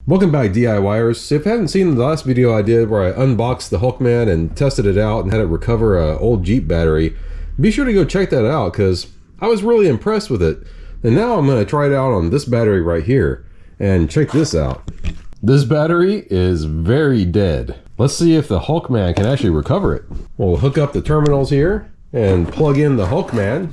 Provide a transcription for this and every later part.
Welcome back, DIYers. So if you haven't seen the last video I did where I unboxed the HULKMAN and tested it out and had it recover an old Jeep battery, be sure to go check that out because I was really impressed with it. And now I'm going to try it out on this battery right here. And check this out. This battery is very dead. Let's see if the HULKMAN can actually recover it. We'll hook up the terminals here and plug in the HULKMAN.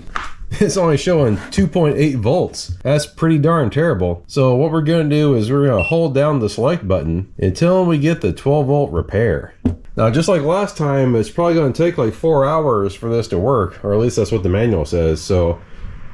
It's only showing 2.8 volts. That's pretty darn terrible. So what we're going to do is we're going to hold down the select button until we get the 12 volt repair. Now, just like last time, it's probably going to take like 4 hours for this to work, or at least that's what the manual says. So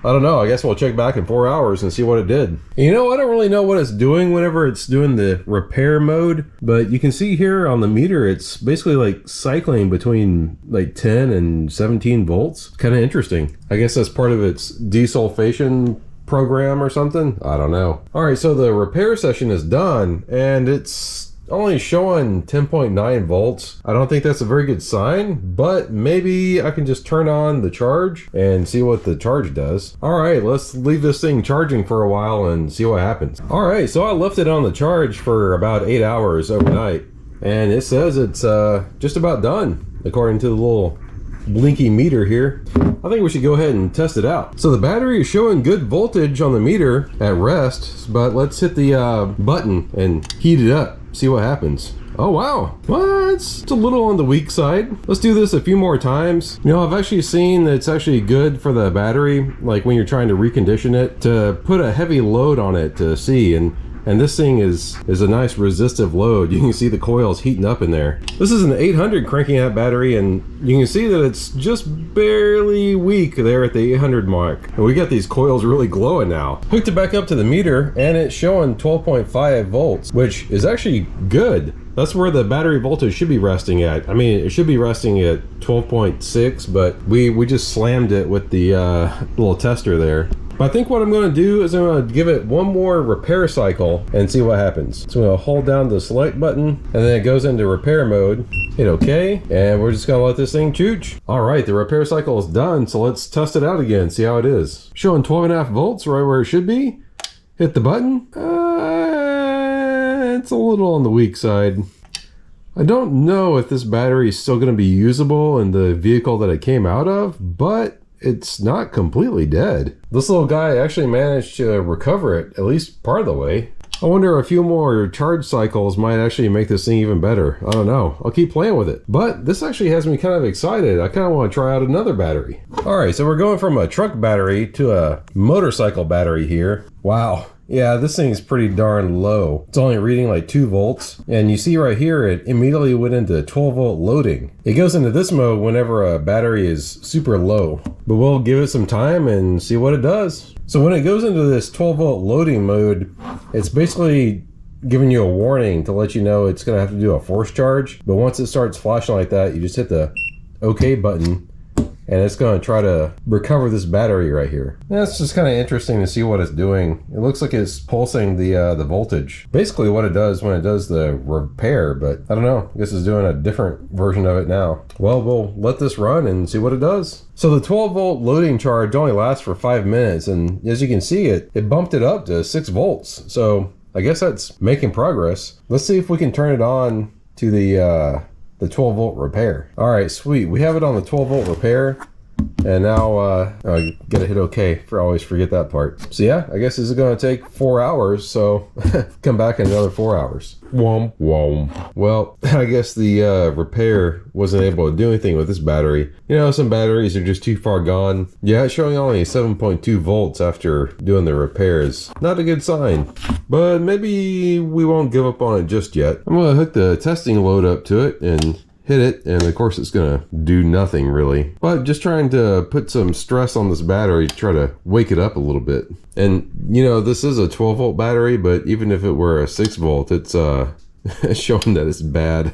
I don't know, I guess we'll check back in 4 hours and see what it did. You know, I don't really know what it's doing whenever it's doing the repair mode, but you can see here on the meter, it's basically like cycling between like 10 and 17 volts. Kind of interesting. I guess that's part of its desulfation program or something. I don't know. All right, so the repair session is done and it's only showing 10.9 volts. I don't think that's a very good sign, but maybe I can just turn on the charge and see what the charge does. All right, let's leave this thing charging for a while and see what happens. All right, so I left it on the charge for about 8 hours overnight, and it says it's just about done, according to the little blinky meter here. I think we should go ahead and test it out. So the battery is showing good voltage on the meter at rest, but let's hit the button and heat it up. See what happens. Oh wow, what? It's a little on the weak side. Let's do this a few more times. You know, I've actually seen that it's actually good for the battery, like when you're trying to recondition it, to put a heavy load on it to see, and this thing is a nice resistive load. You can see the coils heating up in there. This is an 800 cranking out battery, and you can see that it's just barely weak there at the 800 mark. And we got these coils really glowing now. Hooked it back up to the meter, and it's showing 12.5 volts, which is actually good. That's where the battery voltage should be resting at. I mean, it should be resting at 12.6, but we just slammed it with the little tester there. But I think what I'm going to do is I'm going to give it one more repair cycle and see what happens. So I'm going to hold down the select button, and then it goes into repair mode. Hit OK, and we're just going to let this thing chooch. All right, the repair cycle is done, so let's test it out again, see how it is. Showing 12.5 volts right where it should be. Hit the button. It's a little on the weak side. I don't know if this battery is still going to be usable in the vehicle that it came out of, but it's not completely dead. This little guy actually managed to recover it at least part of the way. I wonder if a few more charge cycles might actually make this thing even better. I don't know. I'll keep playing with it. But this actually has me kind of excited. I kind of want to try out another battery. All right, so we're going from a truck battery to a motorcycle battery here. Wow. Yeah, this thing is pretty darn low. It's only reading like 2 volts. And you see right here, it immediately went into 12 volt loading. It goes into this mode whenever a battery is super low. But we'll give it some time and see what it does. So when it goes into this 12 volt loading mode, it's basically giving you a warning to let you know it's gonna have to do a force charge. But once it starts flashing like that, you just hit the OK button, and it's going to try to recover this battery right here. That's just kind of interesting to see what it's doing. It looks like it's pulsing the voltage. Basically what it does when it does the repair, but I don't know. I guess it's doing a different version of it now. Well, we'll let this run and see what it does. So the 12 volt loading charge only lasts for 5 minutes, and as you can see, it bumped it up to 6 volts. So I guess that's making progress. Let's see if we can turn it on to the 12 volt repair. All right, sweet. We have it on the 12 volt repair. And now I gotta hit OK. I always forget that part. So yeah, I guess this is gonna take 4 hours. So come back in another 4 hours. Womp womp. Well, I guess the repair wasn't able to do anything with this battery. You know, some batteries are just too far gone. Yeah, it's showing only 7.2 volts after doing the repairs. Not a good sign. But maybe we won't give up on it just yet. I'm gonna hook the testing load up to it and hit it, and of course it's gonna do nothing really, but just trying to put some stress on this battery to try to wake it up a little bit. And you know, this is a 12 volt battery, but even if it were a 6 volt, it's showing that it's bad.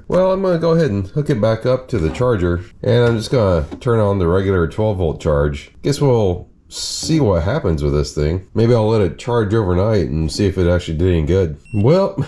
Well, I'm gonna go ahead and hook it back up to the charger, and I'm just gonna turn on the regular 12 volt charge. Guess we'll see what happens with this thing. Maybe I'll let it charge overnight and see if it actually did any good. Well,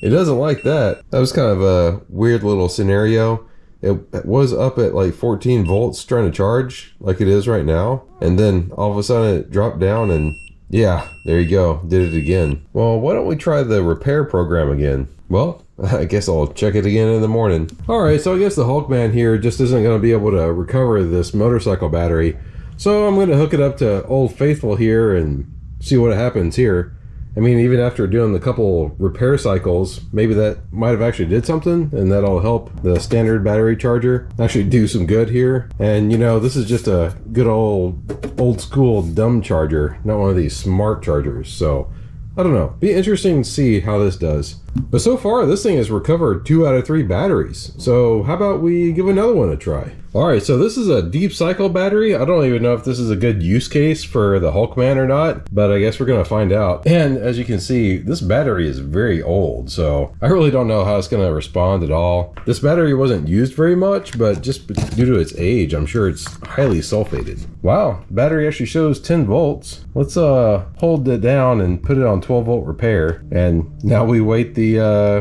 it doesn't like that. That was kind of a weird little scenario. It was up at like 14 volts trying to charge like it is right now. And then all of a sudden it dropped down and Yeah, there you go. Did it again. Well, why don't we try the repair program again? Well, I guess I'll check it again in the morning. Alright, so I guess the HULKMAN here just isn't going to be able to recover this motorcycle battery. So I'm going to hook it up to Old Faithful here and see what happens here. I mean, even after doing the couple repair cycles, maybe that might have actually did something, and that'll help the standard battery charger actually do some good here. And you know, this is just a good old school dumb charger, not one of these smart chargers. So I don't know, be interesting to see how this does. But so far this thing has recovered 2 out of 3 batteries, so how about we give another one a try. Alright, so this is a deep cycle battery. I don't even know if this is a good use case for the HULKMAN or not, but I guess we're gonna find out. And as you can see, this battery is very old, so I really don't know how it's gonna respond at all. This battery wasn't used very much, but just due to its age, I'm sure it's highly sulfated. Wow, the battery actually shows 10 volts. Let's hold it down and put it on 12 volt repair, and now we wait the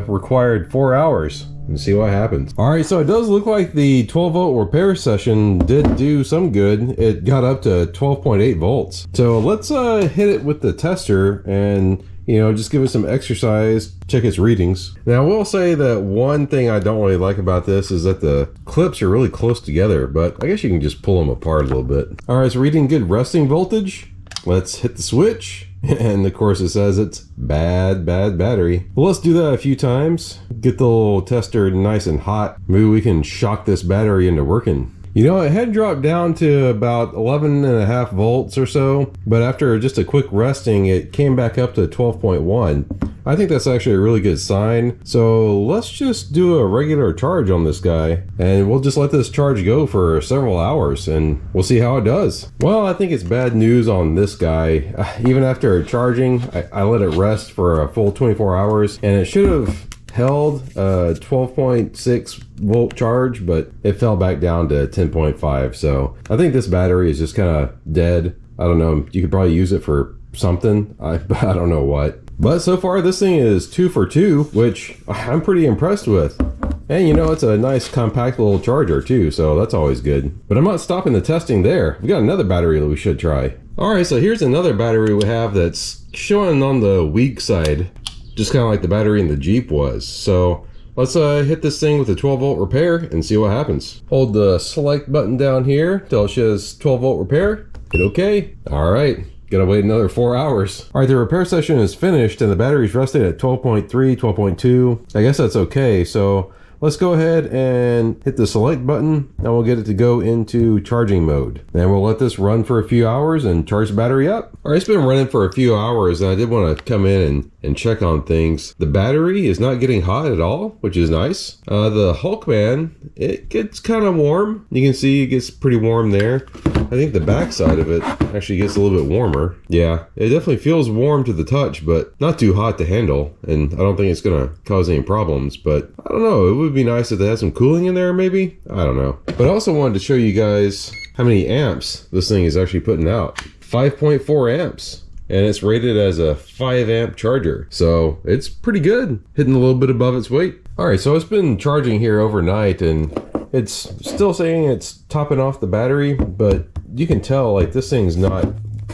required 4 hours and see what happens. Alright, so it does look like the 12 volt repair session did do some good. It got up to 12.8 volts. So let's hit it with the tester and, you know, just give it some exercise, check its readings. Now I will say that one thing I don't really like about this is that the clips are really close together, but I guess you can just pull them apart a little bit. Alright, so reading good resting voltage. Let's hit the switch. And of course it says it's bad battery. Well, let's do that a few times. Get the little tester nice and hot. Maybe we can shock this battery into working. You know, it had dropped down to about 11.5 volts or so, but after just a quick resting, it came back up to 12.1. I think that's actually a really good sign. So let's just do a regular charge on this guy, and we'll just let this charge go for several hours and we'll see how it does. Well, I think it's bad news on this guy. Even after charging, I let it rest for a full 24 hours, and it should have held a 12.6 volt charge, but it fell back down to 10.5. So I think this battery is just kind of dead. I don't know, you could probably use it for something, I don't know what. But so far this thing is 2 for 2, which I'm pretty impressed with. And you know, it's a nice compact little charger too, so that's always good. But I'm not stopping the testing there. We got another battery that we should try. Alright, so here's another battery we have that's showing on the weak side, just kind of like the battery in the Jeep was. So let's hit this thing with a 12 volt repair and see what happens. Hold the select button down here till it says 12 volt repair. Hit OK. Alright. Gotta wait another 4 hours. Alright, the repair session is finished and the battery's resting at 12.3, 12.2. I guess that's okay. So let's go ahead and hit the select button and we'll get it to go into charging mode. Then we'll let this run for a few hours and charge the battery up. Alright, it's been running for a few hours and I did want to come in and check on things. The battery is not getting hot at all, which is nice. The HULKMAN, it gets kind of warm. You can see it gets pretty warm there. I think the back side of it actually gets a little bit warmer. Yeah, it definitely feels warm to the touch, but not too hot to handle. And I don't think it's gonna cause any problems, but I don't know. It would be nice if they had some cooling in there maybe. I don't know. But I also wanted to show you guys how many amps this thing is actually putting out. 5.4 amps. And it's rated as a 5 amp charger. So it's pretty good, hitting a little bit above its weight. Alright, so it's been charging here overnight and it's still saying it's topping off the battery, but you can tell like this thing's not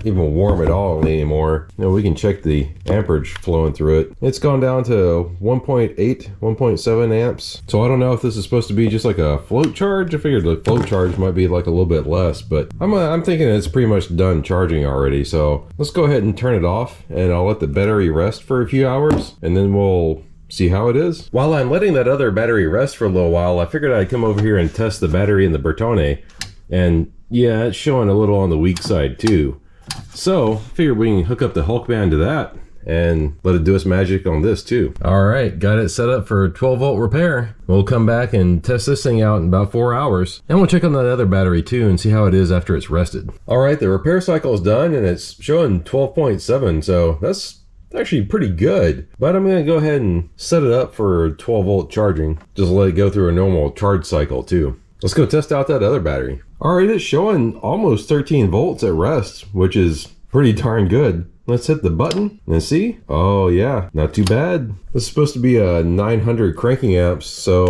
even warm at all anymore. You know, we can check the amperage flowing through it. It's gone down to 1.8, 1.7 amps. So I don't know if this is supposed to be just like a float charge. I figured the float charge might be like a little bit less, but I'm thinking it's pretty much done charging already. So let's go ahead and turn it off and I'll let the battery rest for a few hours and then we'll see how it is. While I'm letting that other battery rest for a little while, I figured I'd come over here and test the battery in the Bertone. And yeah, it's showing a little on the weak side too. So figured we can hook up the HULKMAN to that and let it do its magic on this too. Alright, got it set up for 12 volt repair. We'll come back and test this thing out in about 4 hours. And we'll check on that other battery too and see how it is after it's rested. Alright, the repair cycle is done and it's showing 12.7, so that's actually pretty good. But I'm going to go ahead and set it up for 12 volt charging. Just let it go through a normal charge cycle too. Let's go test out that other battery. Alright, it's showing almost 13 volts at rest, which is pretty darn good. Let's hit the button and see. Oh yeah, not too bad. This is supposed to be a 900 cranking amps, so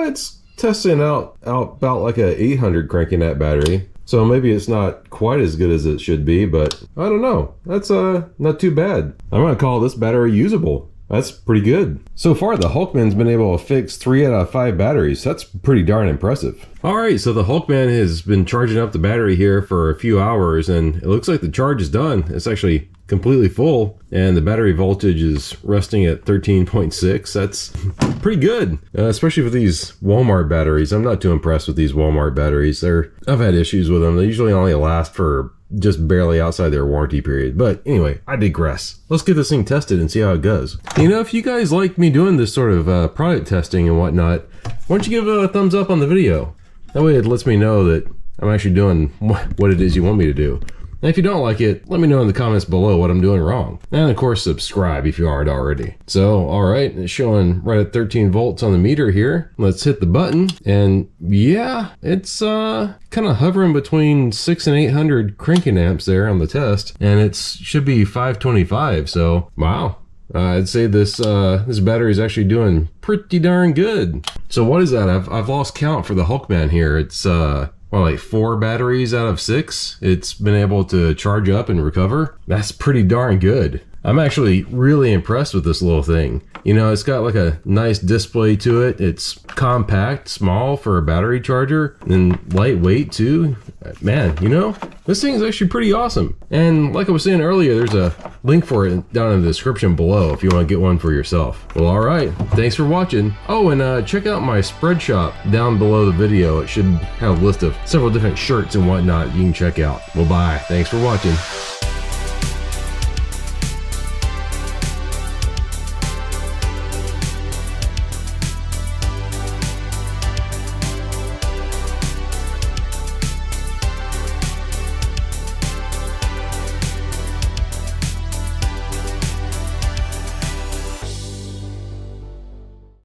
it's testing out about like a 800 cranking amp battery. So maybe it's not quite as good as it should be, but I don't know. That's not too bad. I'm gonna call this battery usable. That's pretty good. So far, the HULKMAN's been able to fix 3 out of 5 batteries. That's pretty darn impressive. All right, so the HULKMAN has been charging up the battery here for a few hours, and it looks like the charge is done. It's actually completely full, and the battery voltage is resting at 13.6. That's pretty good, especially with these Walmart batteries. I'm not too impressed with these Walmart batteries. I've had issues with them. They usually only last for just barely outside their warranty period. But anyway, I digress. Let's get this thing tested and see how it goes. You know, if you guys like me doing this sort of product testing and whatnot, why don't you give a thumbs up on the video? That way it lets me know that I'm actually doing what it is you want me to do. And if you don't like it, let me know in the comments below what I'm doing wrong. And of course, subscribe if you aren't already. So, all right, it's showing right at 13 volts on the meter here. Let's hit the button. And yeah, it's kind of hovering between 600 and 800 cranking amps there on the test. And it should be 525, so wow. I'd say this battery is actually doing pretty darn good. So what is that? I've lost count for the HULKMAN here. It's well, like 4 batteries out of 6 it's been able to charge up and recover. That's pretty darn good. I'm actually really impressed with this little thing. You know, it's got like a nice display to it. It's compact, small for a battery charger, and lightweight too. Man, you know, this thing is actually pretty awesome. And like I was saying earlier, there's a link for it down in the description below if you want to get one for yourself. Well, all right, thanks for watching. Oh, and check out my spread shop down below the video. It should have a list of several different shirts and whatnot you can check out. Well, bye. Thanks for watching.